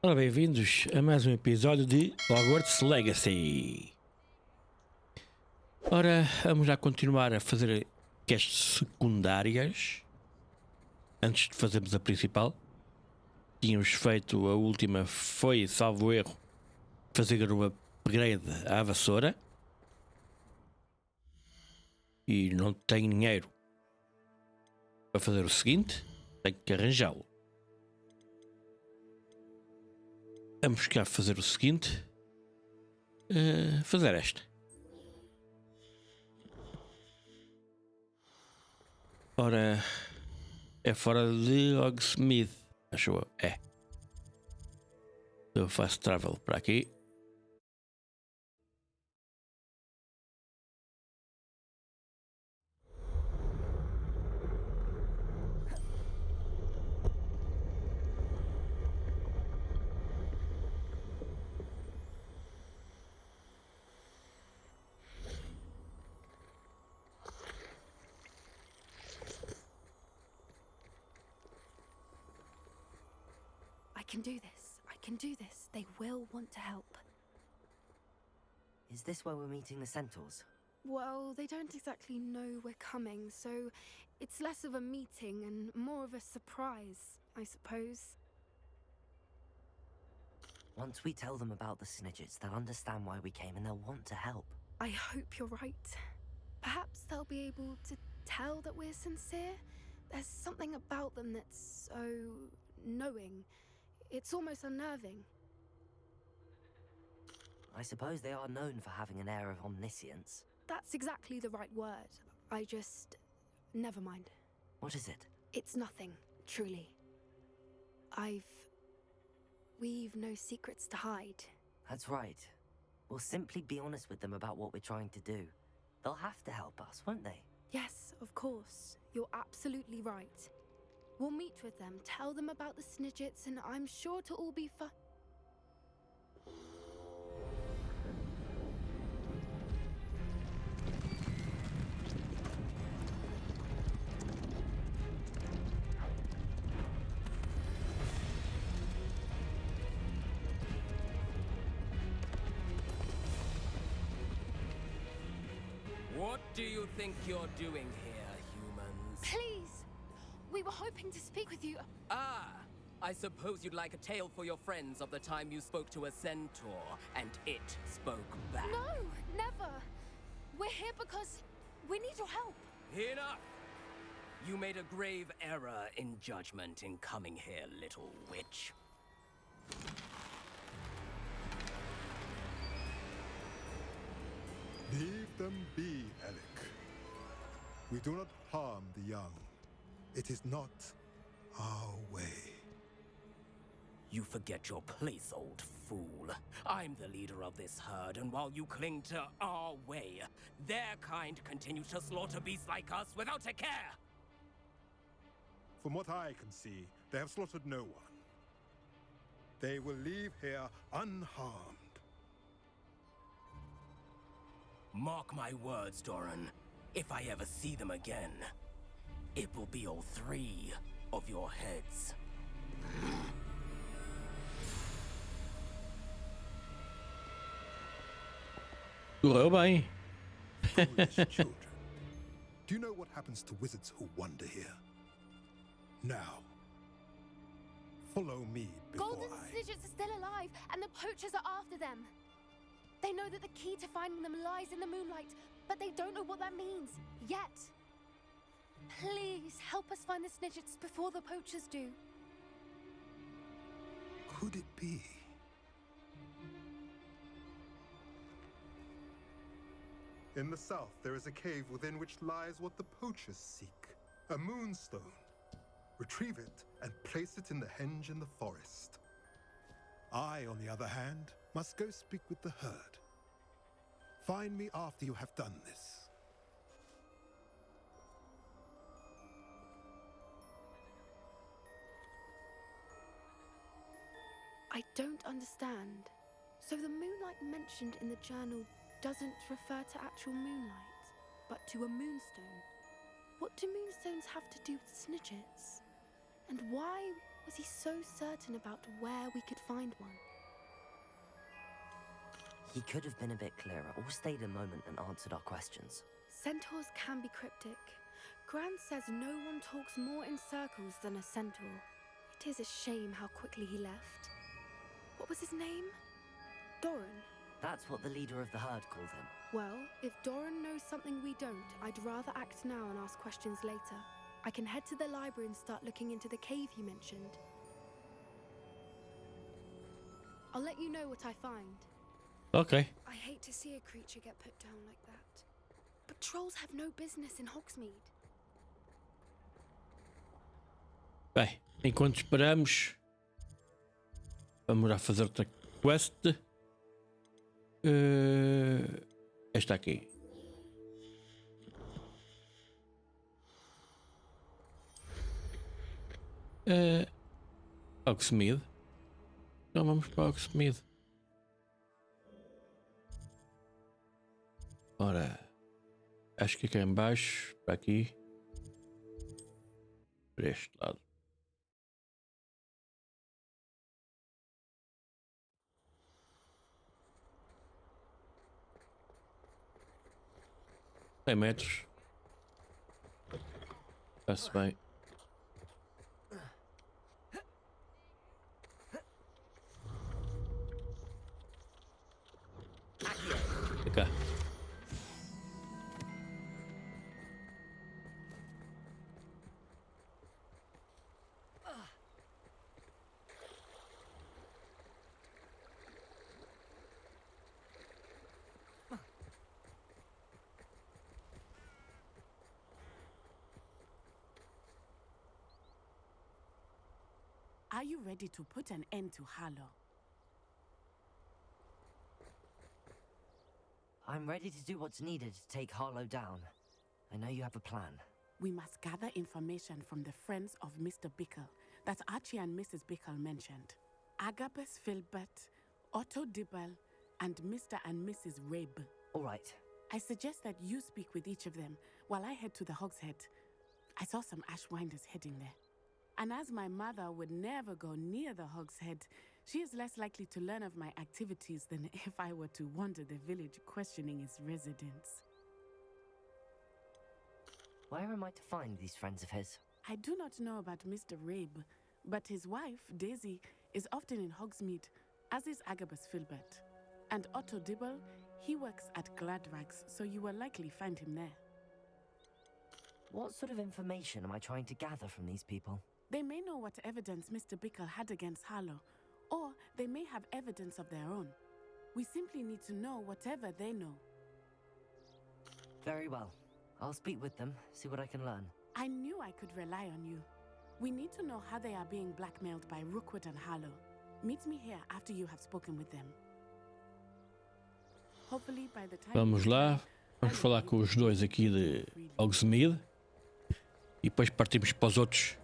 Ora, bem-vindos a mais um episódio de Hogwarts Legacy. Ora, vamos já continuar a fazer quests secundárias antes de fazermos a principal. Tínhamos feito a última, foi, salvo erro, fazer uma upgrade à vassoura. E não tenho dinheiro para fazer o seguinte, tenho que arranjá-lo. Vamos cá fazer o seguinte, fazer esta. Ora, é fora de Hogsmeade, acho eu. É. Eu faço travel para aqui. I can do this. They will want to help. Is this where we're meeting the centaurs? Well, they don't exactly know we're coming, so it's less of a meeting and more of a surprise, I suppose. Once we tell them about the Snidgets, they'll understand why we came and they'll want to help. I hope you're right. Perhaps they'll be able to tell that we're sincere. There's something about them that's so knowing. It's almost unnerving. I suppose they are known for having an air of omniscience. That's exactly the right word. I just... never mind. What is it? It's nothing, truly. We've no secrets to hide. That's right. We'll simply be honest with them about what we're trying to do. They'll have to help us, won't they? Yes, of course. You're absolutely right. We'll meet with them, tell them about the Snidgets, and I'm sure to all be fun. What do you think you're doing here, humans? Please! We were hoping to speak with you. Ah! I suppose you'd like a tale for your friends of the time you spoke to a centaur, and it spoke back. No, never! We're here because we need your help. Enough! You made a grave error in judgment in coming here, little witch. Leave them be, Alec. We do not harm the young. It is not our way. You forget your place, old fool. I'm the leader of this herd, and while you cling to our way, their kind continues to slaughter beasts like us without a care! From what I can see, they have slaughtered no one. They will leave here unharmed. Mark my words, Doran. If I ever see them again, it will be all three of your heads. Correu bem. Foolish children. Do you know what happens to wizards who wander here? Now, follow me before Golden Snidgets are still alive, and the poachers are after them. They know that the key to finding them lies in the moonlight, but they don't know what that means, yet. Please, help us find the Snidgets before the poachers do. Could it be? In the south, there is a cave within which lies what the poachers seek. A moonstone. Retrieve it and place it in the henge in the forest. I, on the other hand, must go speak with the herd. Find me after you have done this. I don't understand. So the moonlight mentioned in the journal doesn't refer to actual moonlight, but to a moonstone. What do moonstones have to do with Snidgets? And why Was he so certain about where we could find one? He could have been a bit clearer, or stayed a moment and answered our questions. Centaurs can be cryptic. Gran says no one talks more in circles than a centaur. It is a shame how quickly he left. What was his name? Doran. That's what the leader of the herd called him. Well, if Doran knows something we don't, I'd rather act now and ask questions later. I can head to the library and start looking into the cave you mentioned. I'll let you know what I find. Ok. I hate to see a creature get put down like that. But trolls have no business in Hogsmeade. Bem, enquanto esperamos, vamos lá fazer outra quest. Esta aqui. Hogsmeade. Então vamos para Hogsmeade. Ora, acho que aqui em baixo, para aqui, para este lado. $100. Está-se bem. Cá. Are you ready to put an end to Harlow? I'm ready to do what's needed to take Harlow down. I know you have a plan. We must gather information from the friends of Mr. Bickle that Archie and Mrs. Bickle mentioned. Agabus Filbert, Otto Dibble, and Mr. and Mrs. Rabe. All right. I suggest that you speak with each of them while I head to the Hogshead. I saw some Ashwinders heading there. And as my mother would never go near the Hogshead, she is less likely to learn of my activities than if I were to wander the village questioning its residents. Where am I to find these friends of his? I do not know about Mr. Rabe, but his wife, Daisy, is often in Hogsmeade, as is Agabus Filbert. And Otto Dibble, he works at Gladrags, so you will likely find him there. What sort of information am I trying to gather from these people? They may know what evidence Mr. Bickle had against Harlow, or they may have evidence of their own. We simply need to know whatever they know. Very well. I'll speak with them, see what I can learn. I knew I could rely on you. We need to know how they are being blackmailed by Rookwood and Harlow. Meet me here after you have spoken with them. Hopefully by the time Vamos lá. Vamos falar com os dois aqui de Hogsmeade. E depois partimos para os outros.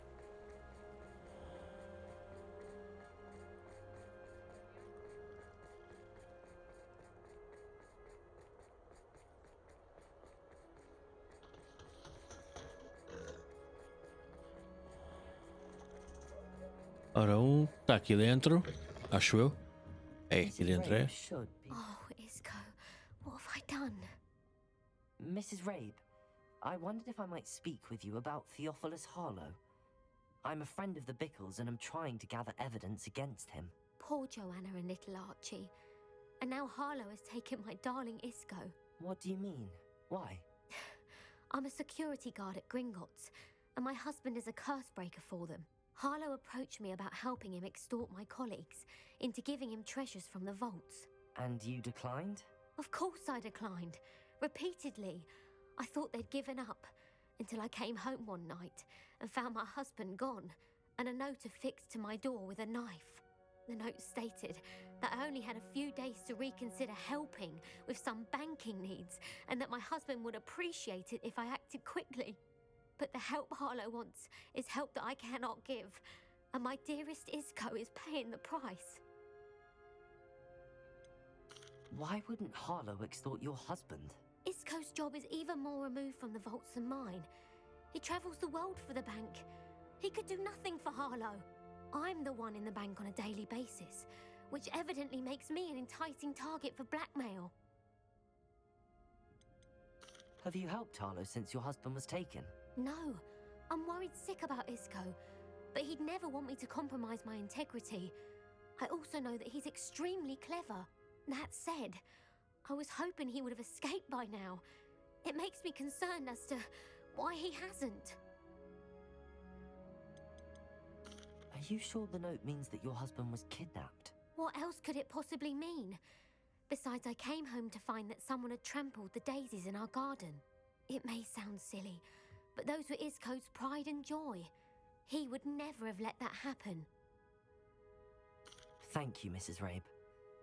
Ora, está aqui dentro, acho eu. É, aqui dentro é. Oh, Isco, what have I done? Mrs. Rabe, I wondered if I might speak with you about Theophilus Harlow. I'm a friend of the Bickles and I'm trying to gather evidence against him. Poor Joanna and little Archie. And now Harlow has taken my darling Isco. What do you mean? Why? I'm a security guard at Gringotts, and my husband is a curse breaker for them. Harlow approached me about helping him extort my colleagues into giving him treasures from the vaults. And you declined? Of course I declined. Repeatedly. I thought they'd given up until I came home one night and found my husband gone and a note affixed to my door with a knife. The note stated that I only had a few days to reconsider helping with some banking needs and that my husband would appreciate it if I acted quickly. But the help Harlow wants is help that I cannot give, and my dearest Isco is paying the price. Why wouldn't Harlow extort your husband? Isco's job is even more removed from the vaults than mine. He travels the world for the bank. He could do nothing for Harlow. I'm the one in the bank on a daily basis, which evidently makes me an enticing target for blackmail. Have you helped Harlow since your husband was taken? No, I'm worried sick about Isco, but he'd never want me to compromise my integrity. I also know that he's extremely clever. That said, I was hoping he would have escaped by now. It makes me concerned as to why he hasn't. Are you sure the note means that your husband was kidnapped? What else could it possibly mean? Besides, I came home to find that someone had trampled the daisies in our garden. It may sound silly, but those were Isco's pride and joy. He would never have let that happen. Thank you, Mrs. Rabe.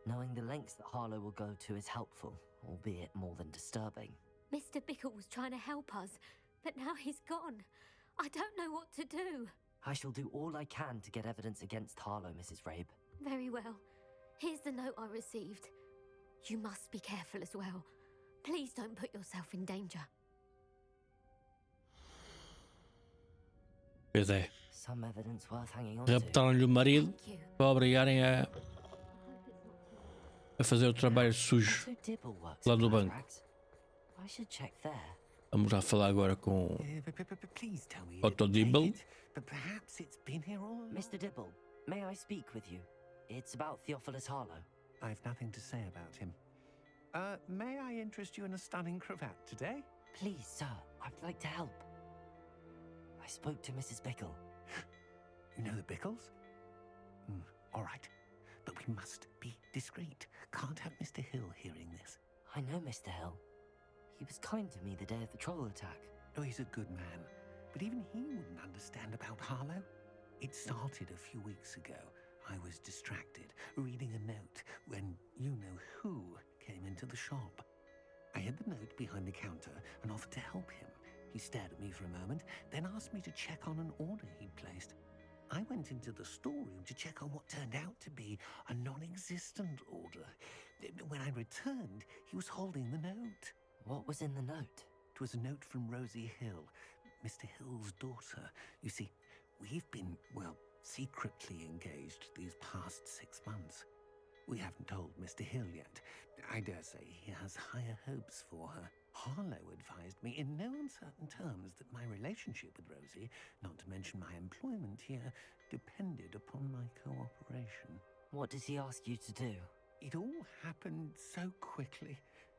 Knowing the lengths that Harlow will go to is helpful, albeit more than disturbing. Mr. Bickle was trying to help us, but now he's gone. I don't know what to do. I shall do all I can to get evidence against Harlow, Mrs. Rabe. Very well. Here's the note I received. You must be careful as well. Please don't put yourself in danger. Pois é. Some evidence worth hanging on to. Raptaram-lhe o marido Thank you. para obrigarem a fazer o trabalho sujo So Dibble works lá at do banco. Halifax. I should check there. Vamos lá falar agora com Please tell me. Otto Dibble. But perhaps it's been here all along. Mr. Dibble, may I speak with you? It's about Theophilus Harlow. I've nothing to say about him. May I interest you in a stunning cravat today? Please, sir, I'd like to help. I spoke to Mrs. Bickle. You know the Bickles? All right. But we must be discreet. Can't have Mr. Hill hearing this. I know Mr. Hill. He was kind to me the day of the troll attack. Oh, he's a good man. But even he wouldn't understand about Harlow. It started a few weeks ago. I was distracted, reading a note, when you-know-who came into the shop. I hid the note behind the counter and offered to help him. He stared at me for a moment, then asked me to check on an order he'd placed. I went into the storeroom to check on what turned out to be a non-existent order. When I returned, he was holding the note. What was in the note? It was a note from Rosie Hill, Mr. Hill's daughter. You see, we've been, secretly engaged these past 6 months. We haven't told Mr. Hill yet. I dare say he has higher hopes for her. Harlow advised me in no uncertain terms that my relationship with Rosie, not to mention my employment here, depended upon my cooperation. What does he ask you to do? It all happened so quickly.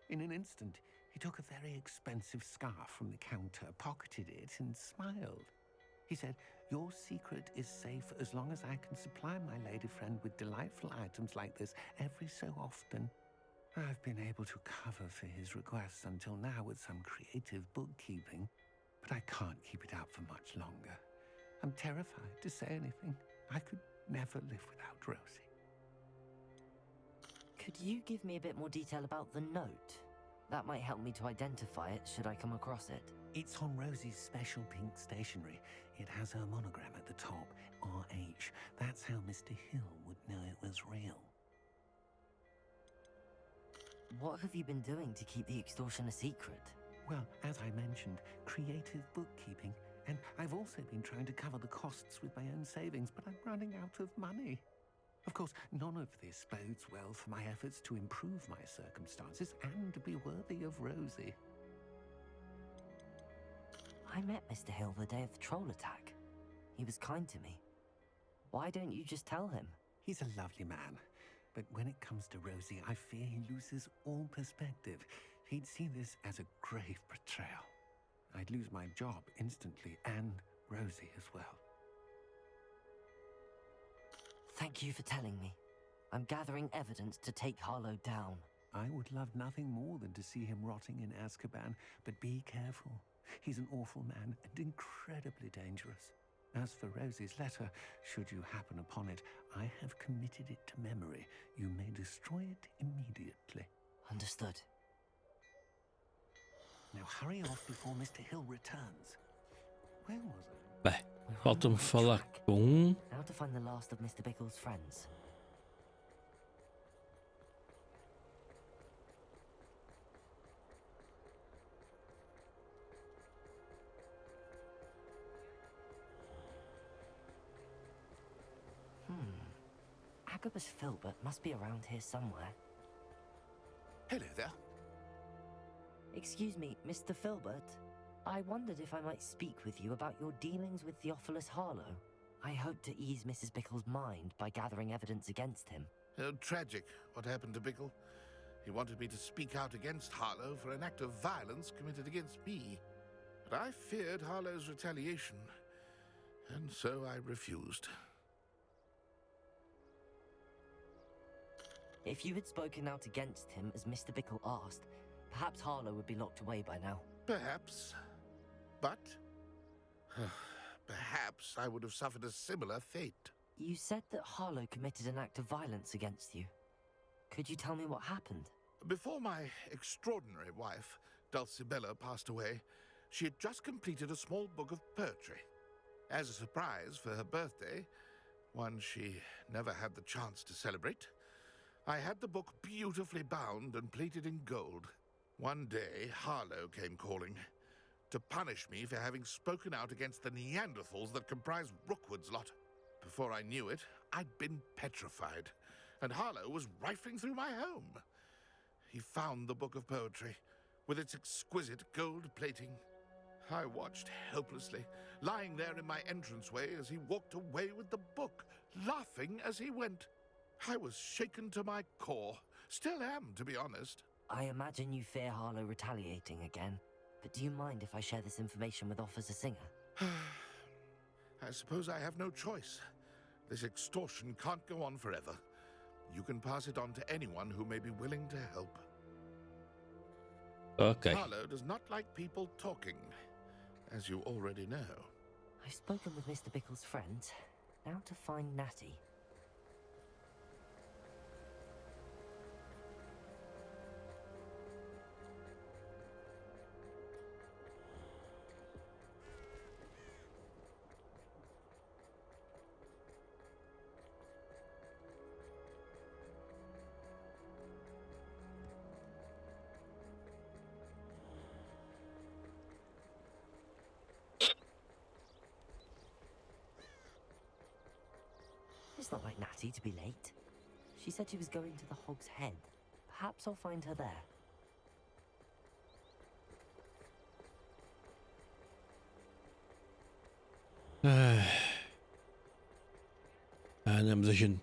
In an instant, he took a very expensive scarf from the counter, pocketed it, and smiled. He said, "Your secret is safe as long as I can supply my lady friend with delightful items like this every so often." I've been able to cover for his requests until now with some creative bookkeeping, but I can't keep it up for much longer. I'm terrified to say anything. I could never live without Rosie. Could you give me a bit more detail about the note? That might help me to identify it should I come across it. It's on Rosie's special pink stationery. It has her monogram at the top, RH. That's how Mr. Hill would know it was real. What have you been doing to keep the extortion a secret? Well, as I mentioned, creative bookkeeping. And I've also been trying to cover the costs with my own savings, but I'm running out of money. Of course, none of this bodes well for my efforts to improve my circumstances and to be worthy of Rosie. I met Mr. Hill the day of the troll attack. He was kind to me. Why don't you just tell him? He's a lovely man. But when it comes to Rosie, I fear he loses all perspective. He'd see this as a grave betrayal. I'd lose my job instantly, and Rosie as well. Thank you for telling me. I'm gathering evidence to take Harlow down. I would love nothing more than to see him rotting in Azkaban, but be careful. He's an awful man and incredibly dangerous. As for Rosie's letter, should you happen upon it, I have committed it to memory. You may destroy it immediately. Understood. Now hurry off before Mr. Hill returns. Where was I? Bem, falta-me falar com Now to find the last of Mr. Bickle's friends. Agabus Filbert must be around here somewhere. Hello there. Excuse me, Mr. Filbert. I wondered if I might speak with you about your dealings with Theophilus Harlow. I hope to ease Mrs. Bickle's mind by gathering evidence against him. Oh, tragic what happened to Bickle. He wanted me to speak out against Harlow for an act of violence committed against me. But I feared Harlow's retaliation, and so I refused. If you had spoken out against him as Mr. Bickle asked, perhaps Harlow would be locked away by now. Perhaps. But perhaps I would have suffered a similar fate. You said that Harlow committed an act of violence against you. Could you tell me what happened? Before my extraordinary wife, Dulcibella, passed away, she had just completed a small book of poetry. As a surprise for her birthday, one she never had the chance to celebrate, I had the book beautifully bound and plated in gold. One day, Harlow came calling to punish me for having spoken out against the Neanderthals that comprise Rookwood's lot. Before I knew it, I'd been petrified, and Harlow was rifling through my home. He found the book of poetry, with its exquisite gold plating. I watched helplessly, lying there in my entranceway as he walked away with the book, laughing as he went. I was shaken to my core. Still am, to be honest. I imagine you fear Harlow retaliating again, but do you mind if I share this information with Officer Singer? I suppose I have no choice. This extortion can't go on forever. You can pass it on to anyone who may be willing to help. Okay. Harlow does not like people talking, as you already know. I've spoken with Mr. Bickle's friends. Now to find Natty. It's not like Natty to be late. She said she was going to the Hog's Head. Perhaps I'll find her there. Andamos a gente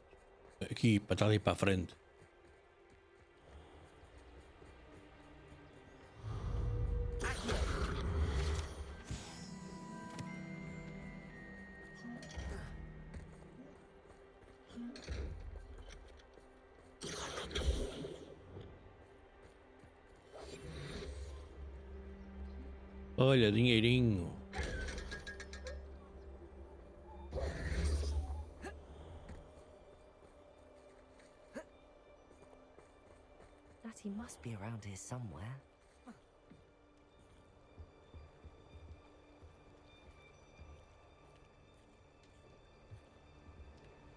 aqui para trás e para a frente. Olha, dinheirinho. Natty must be around here somewhere.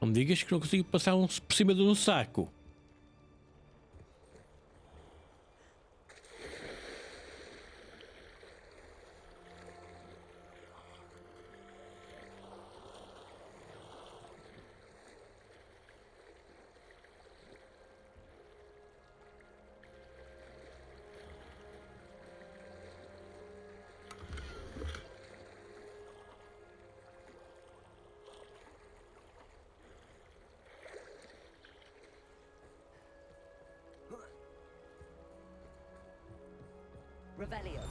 Não me digas que não consigo passar por cima de um saco. Revelio.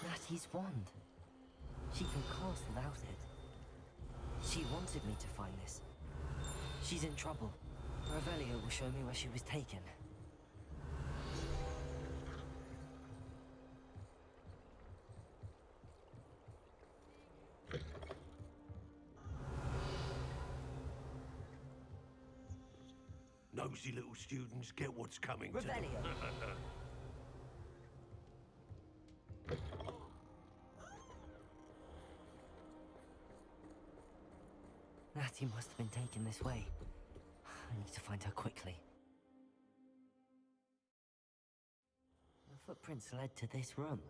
Natty's wand. She can cast without it. She wanted me to find this. She's in trouble. Revelio will show me where she was taken. Nosy little students get what's coming to them. Revelio. Natty must have been taken this way. I need to find her quickly. The footprints led to this room.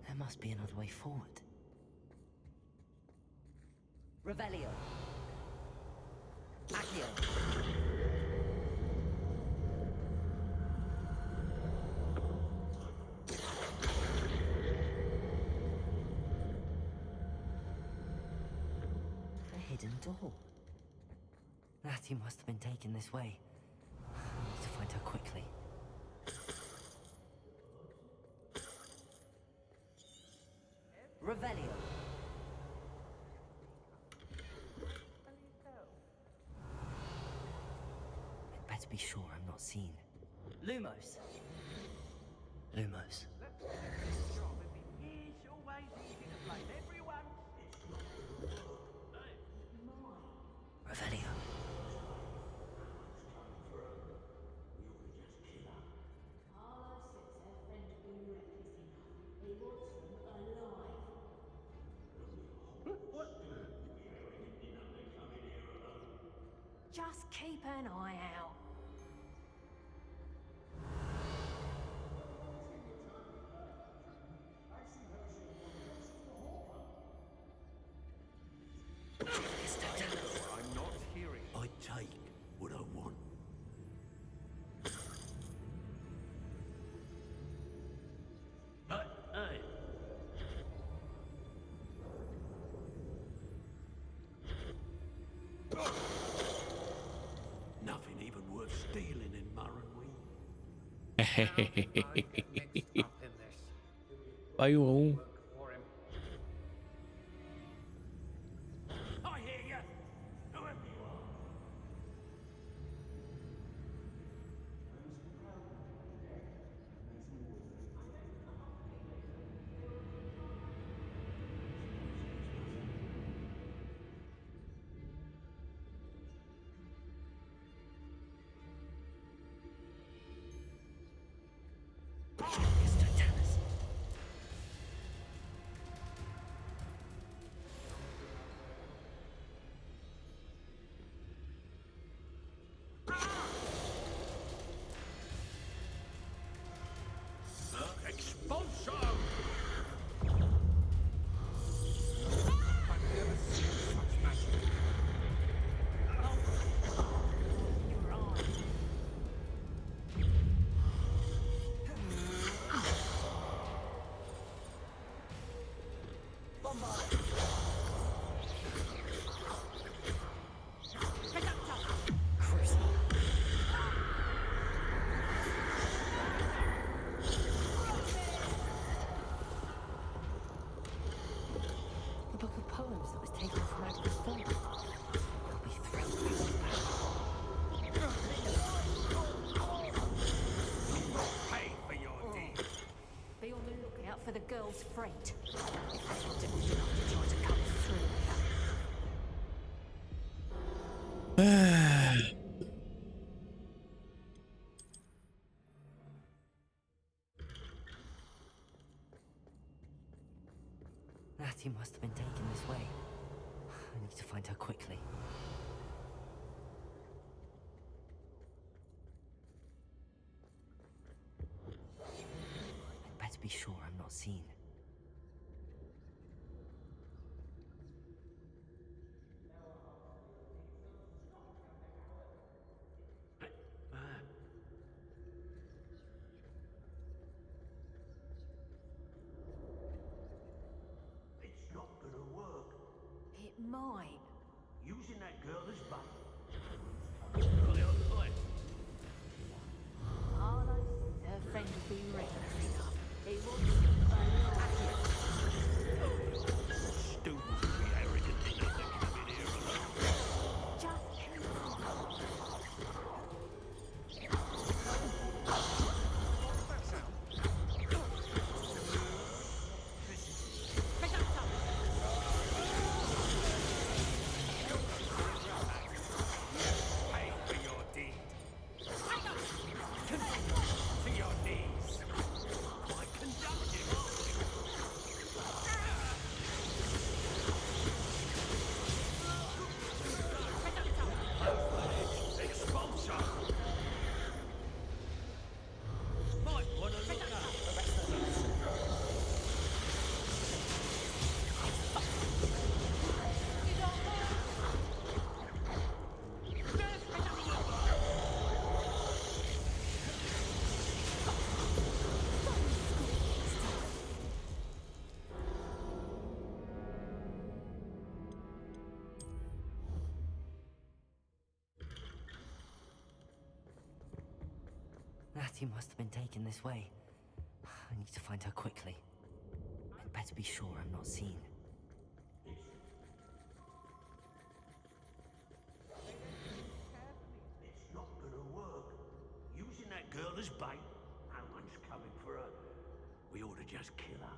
There must be another way forward. Revelio. Accio. A hidden door. Natty must have been taken this way. I need to find her quickly. Revelio. I'd better be sure I'm not seen. Lumos. Lumos. Revelio. Just keep an eye out. I'm not hearing. I take what I want. Hey. Nothing even worth stealing in Murrenwee. Vai 1-1. I hear you. Whoever you are. Expulsion! I've never seen such magic. The book of poems that was taken from Agnes Philip. I'll be thrilled to read Pay for your deed. Be on the lookout for the girl's freight. If that's not devil enough to try to come through. Natty must have been taken this way. I need to find her quickly. I'd better be sure I'm not seen. It's not gonna work. It might. Using that girl as bait. Carlos, her friend will be ready. He wants you Students will be arrogant enough to come in here alone. Just keep Pay for your deed. To your knees. I conduct you. Natty must have been taken this way. I need to find her quickly. I'd better be sure I'm not seen. It's not gonna work. Using that girl as bait, no one's coming for her. We ought to just kill her.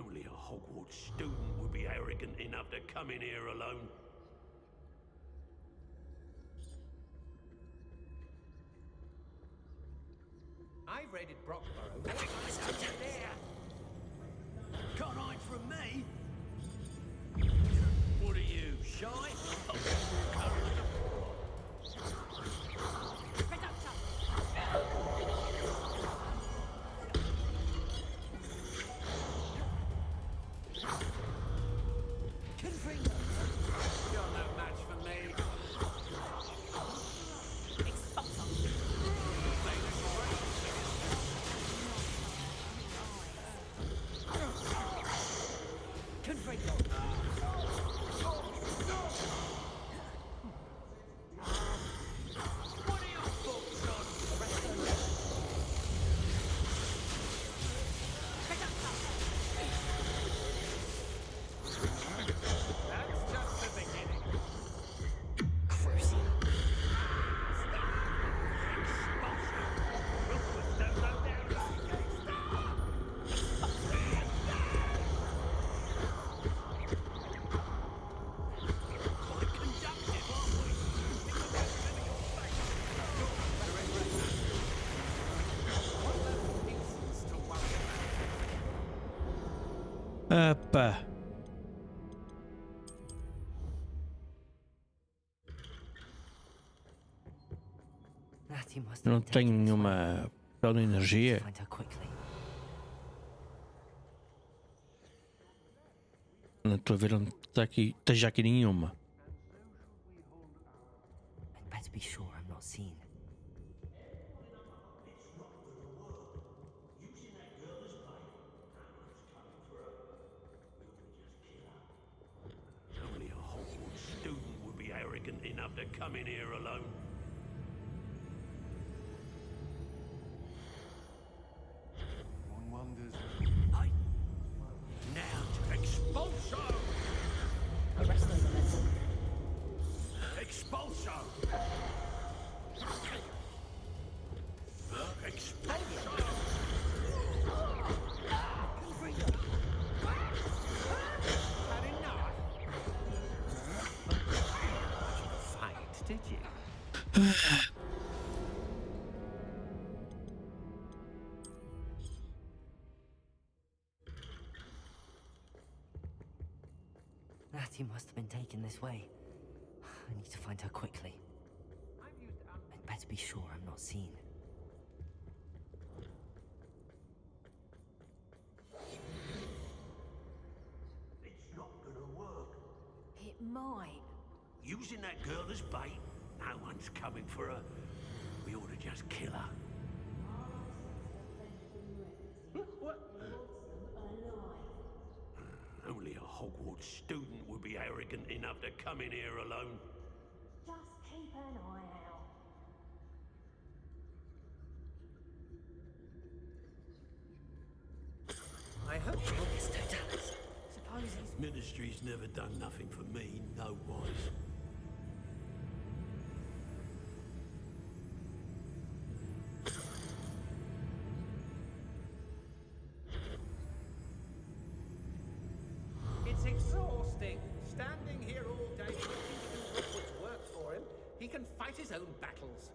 Only a Hogwarts student would be arrogant enough to come in here alone. I've raided Brockborough. There. Can't hide from me. What are you, shy? You're no match for me. That's just the beginning. Opa. Natty must Eu have não been tenho taken this way. nenhuma tal de I need to energia. find her quickly. Não estou a ver onde está aqui. Esteja aqui nenhuma. I'd better be sure I'm not seen. Only a Hogwarts student would be arrogant enough to come in here alone. One wonders. Hey! Now to expulso! Expulso! Expulso! Had enough. Fight, did you? Natty must have been taken this way. I need to find her quickly. I'd better be sure I'm not seen. It's not gonna work. It might. Using that girl as bait, no one's coming for her. We ought to just kill her. Only a Hogwarts student would be arrogant enough to come in here alone. Just keep an eye out. I hope Suppose he's... Ministry's never done nothing for me, no wise. it's exhausting. Standing here all day waiting to do Rookwood's work for him. He can fight his own battles.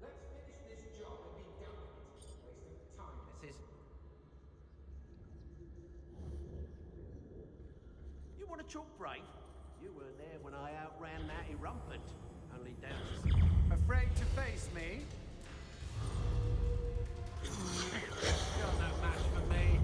Let's finish this job and be done with it. Waste of time, this is. You want to talk brave? You weren't there when I outran that rampant. Only down to... Afraid to face me? You're no match for me.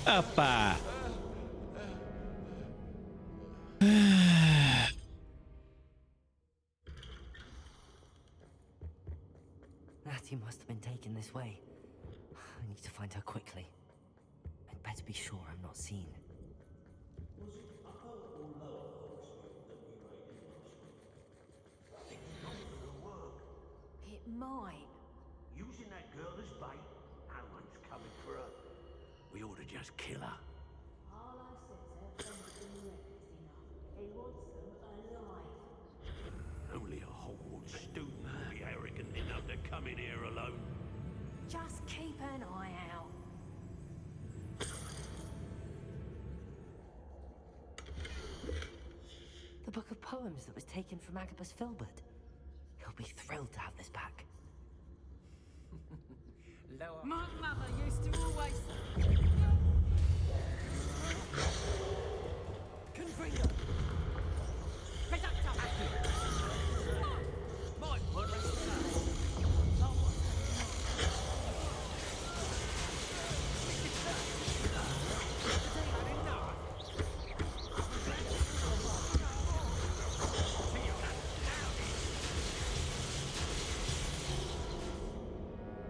Opa. Natty must have been taken this way. I need to find her quickly. I'd better be sure I'm not seen. Was it upper or lower Hogsmeade that we raided last week? It's not gonna work. It might. Using that girl as bait, no one's coming for her. We ought to just kill her. Harlow says her friend has been reckless enough. He wants them alive. Only a Hogwarts student would be arrogant enough to come in here alone. Just keep an eye out. The book of poems that was taken from Agabus Filbert. He'll be thrilled to have this back. Lower. My mother used to always... Confringo! Reductor! My word!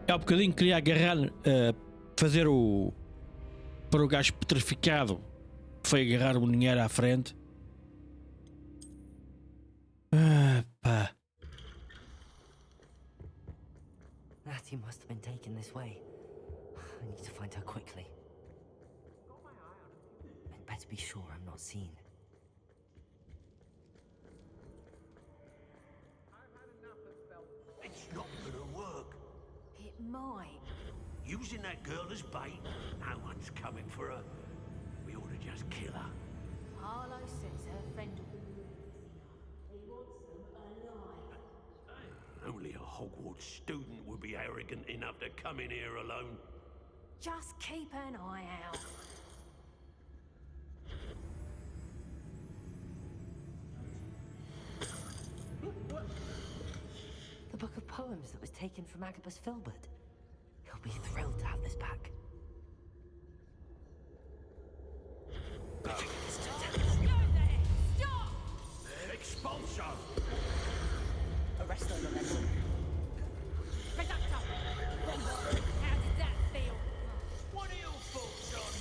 Há um bocadinho queria agarrar, fazer o. Para o gajo petrificado. Foi agarrar o dinheiro à frente. Pá. Natty must have been taken this way. I need to find her quickly. I'd better be sure I'm not seen. It's not gonna work. It might. Using that girl as bait, no one's coming for her. We ought to just kill her. Harlow says her friend will be reckless enough. He wants them alive. Only a Hogwarts student would be arrogant enough to come in here alone. Just keep an eye out. The book of poems that was taken from Agabus Filbert. He'll be thrilled to have this back. Stop there! Stop! Expulsion! Arrest on the level. Reductor! How did that feel? What are your thoughts on?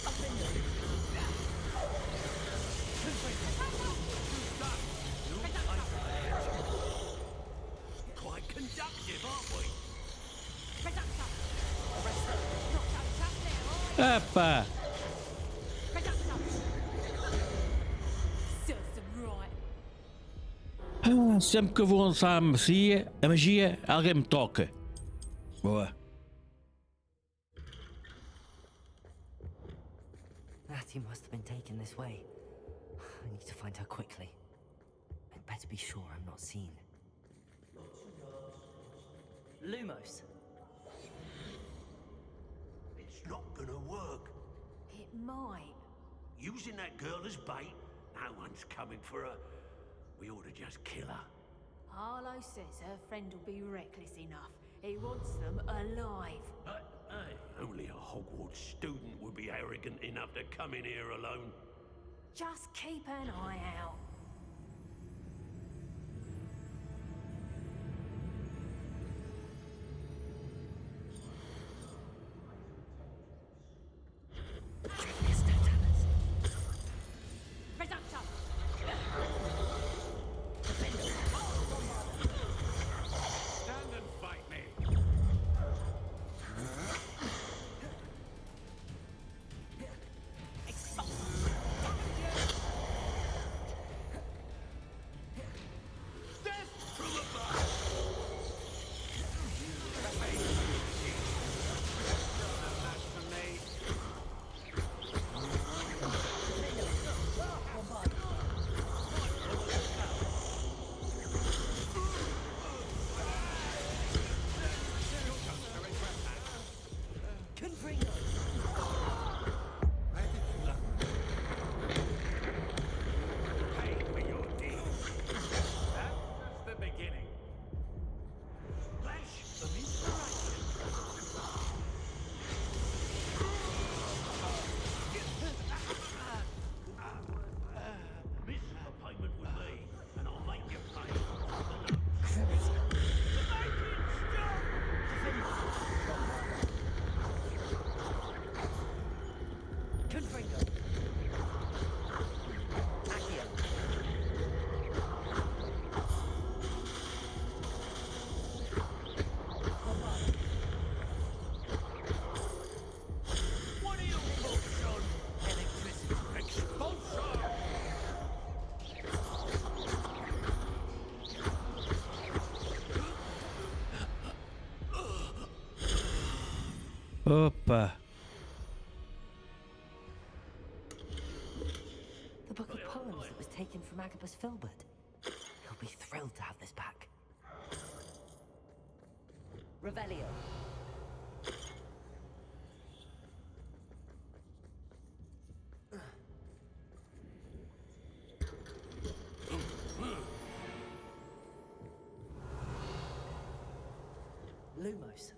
Quite conductive, aren't we? Reductor! Not so tough there, are Epá. you? Reductor! Serves them right. Sempre que eu vou lançar a magia, alguém me toca. Boa. Natty must have been taken this way. I need to find her quickly. I'd better be sure I'm not seen. Lumos. It's not gonna work. It might. Using that girl as bait, no one's coming for her. We ought to just kill her. Harlow says her friend will be reckless enough. He wants them alive. Only a Hogwarts student would be arrogant enough to come in here alone. Just keep an eye out. Reductor! Stand and fight me. Opa! The book of poems that was taken from Agabus Filbert. He'll be thrilled to have this back. Revelio. Lumos.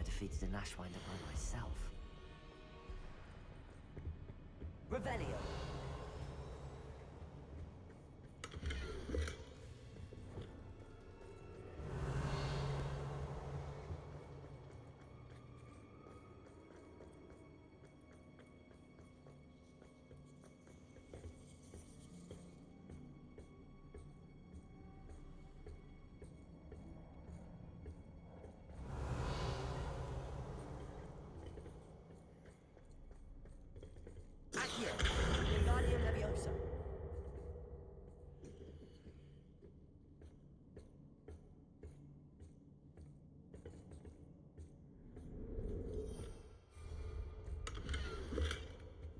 Defeated an Ashwinder by myself. Revelio.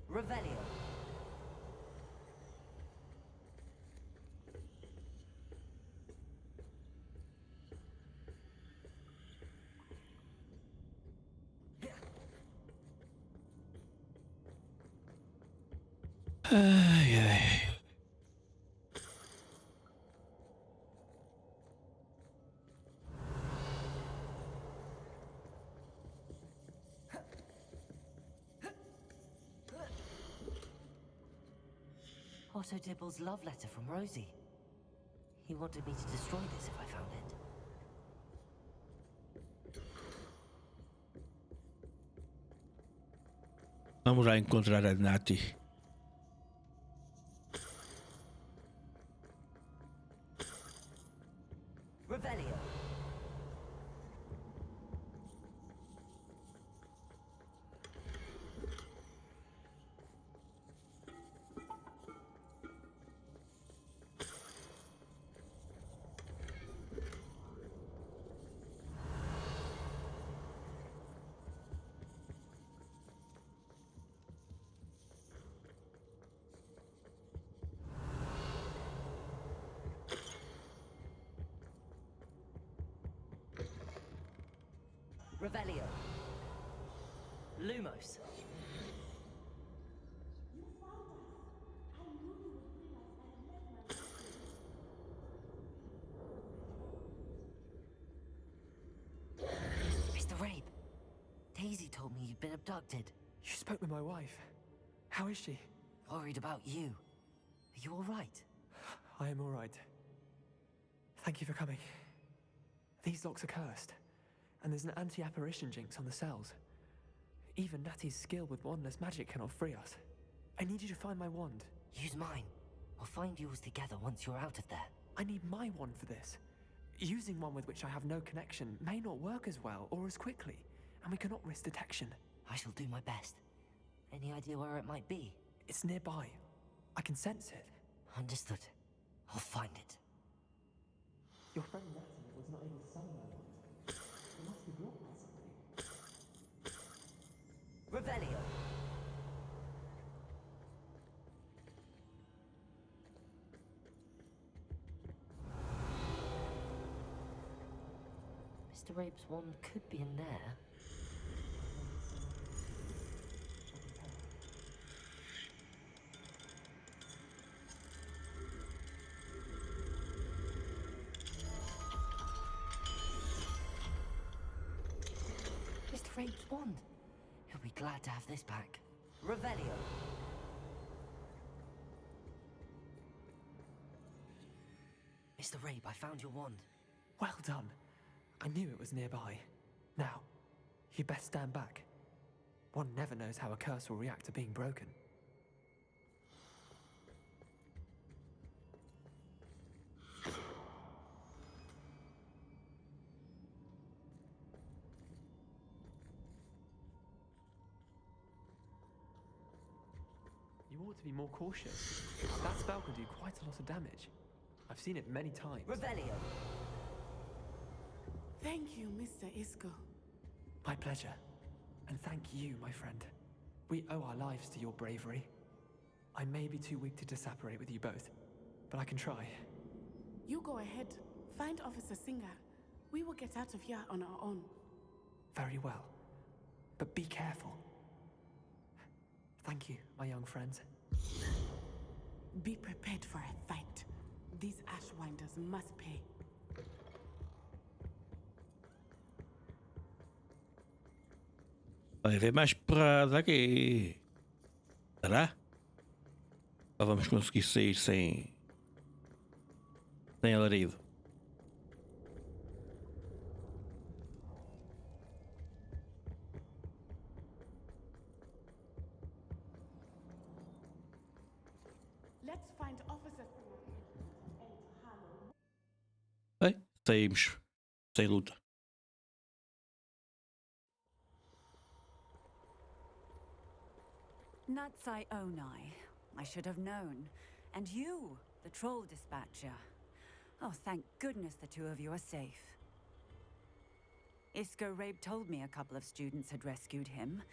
Revelio. Ai, ai. Otto Dibble's love letter from Rosie. He wanted me to destroy this if I found it. Vamos lá encontrar a Nati. Revelio. Revelio. Lumos. Mr. Rabe, Daisy told me you'd been abducted. You spoke with my wife. How is she? Worried about you. Are you all right? I am all right. Thank you for coming. These locks are cursed, and there's an anti-apparition jinx on the cells. Even Natty's skill with wandless magic cannot free us. I need you to find my wand. Use mine. We'll find yours together once you're out of there. I need my wand for this. Using one with which I have no connection may not work as well or as quickly, and we cannot risk detection. I shall do my best. Any idea where it might be? It's nearby. I can sense it. Understood. I'll find it. Your friend Natty was not able to summon my wand. It must be blocked by something. Revelio. Mr. Rabe's wand could be in there. Mr. Rabe's wand. He'll be glad to have this back. Revelio. Mr. Rabe, I found your wand. Well done. I knew it was nearby. Now, you best stand back. One never knows how a curse will react to being broken. You ought to be more cautious. That spell can do quite a lot of damage. I've seen it many times. Revelio. Thank you, Mr. Isco. My pleasure. And thank you, my friend. We owe our lives to your bravery. I may be too weak to disapparate with you both, but I can try. You go ahead. Find Officer Singer. We will get out of here on our own. Very well. But be careful. Thank you, my young friends. Be prepared for a fight. These Ashwinders must pay. Vai haver mais porrada aqui. Será? Ou vamos conseguir sair sem alarido? Let's find Officer Bem, saímos sem luta. Natsai Onai. I should have known. And you, the troll dispatcher. Oh, thank goodness the two of you are safe. Isco Rabe told me a couple of students had rescued him.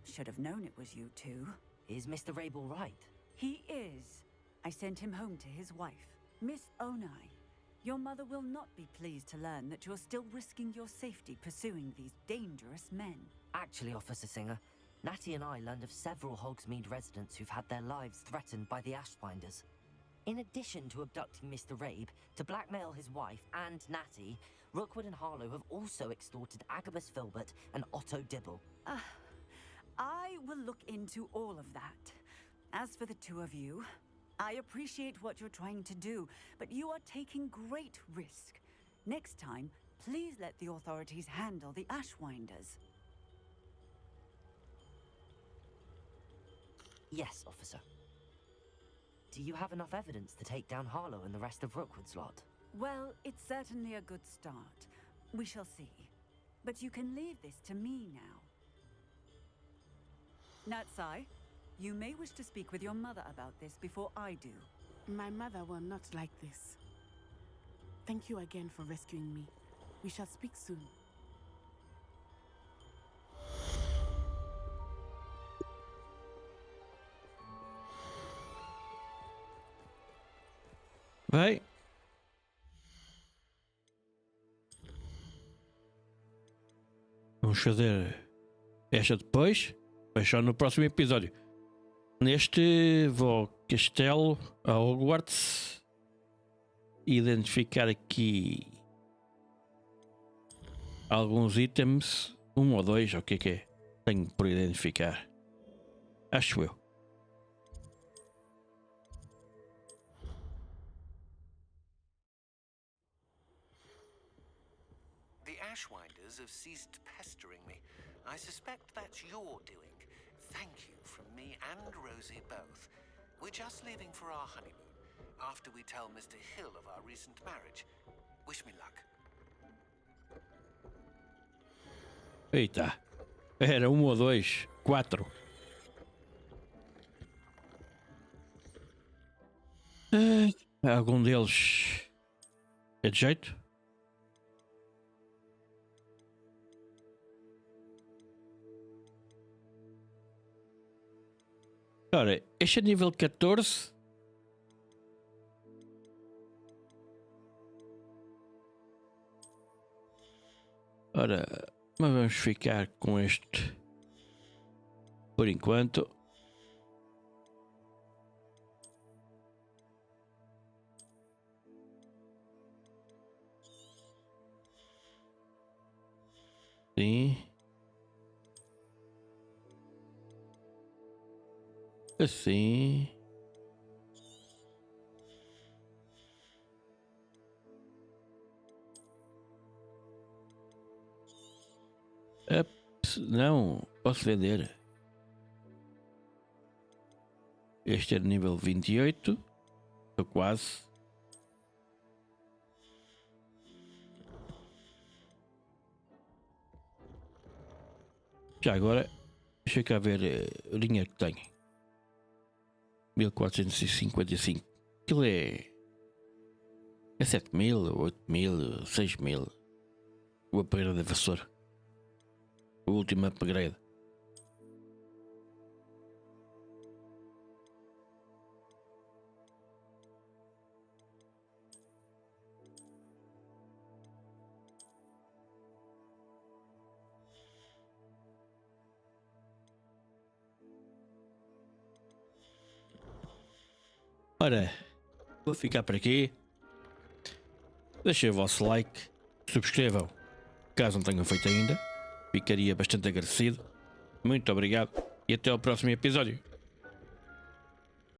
Should have known it was you two. Is Mr. Rabe all right? He is. I sent him home to his wife. Miss Onai, your mother will not be pleased to learn that you're still risking your safety pursuing these dangerous men. Actually, Officer Singer, Natty and I learned of several Hogsmeade residents who've had their lives threatened by the Ashwinders. In addition to abducting Mr. Rabe, to blackmail his wife and Natty, Rookwood and Harlow have also extorted Agabus Filbert and Otto Dibble. I will look into all of that. As for the two of you, I appreciate what you're trying to do, but you are taking great risk. Next time, please let the authorities handle the Ashwinders. Yes, officer. Do you have enough evidence to take down Harlow and the rest of Rookwood's lot? Well, it's certainly a good start. We shall see. But you can leave this to me now. Natsai, you may wish to speak with your mother about this before I do. My mother will not like this. Thank you again for rescuing me. We shall speak soon. Bem, vamos fazer esta depois, mas só no próximo episódio. Neste vou ao castelo, a Hogwarts, identificar aqui alguns itens, 1 ou 2, ou o que é? Tenho por identificar. Acho eu. The Ashwinders have ceased pestering me. I suspect that's your doing. Thank you from me and Rosie both. We're just leaving for our honeymoon, after we tell Mr. Hill of our recent marriage. Wish me luck. Eita. Era 1 ou 2, 4. Algum deles é de jeito? Ora, este é nível 14. Ora, mas vamos ficar com este por enquanto. Sim. Assim. Não, posso vender. Este é de nível 28. Estou quase. Já agora, deixa cá ver o dinheiro que tenho. 1455. Aquilo é 7.000, 8.000, 6.000. O upgrade da vassoura. O último upgrade. Ora, vou ficar por aqui. Deixem o vosso like, subscrevam caso não tenham feito ainda. Ficaria bastante agradecido. Muito obrigado e até ao próximo episódio.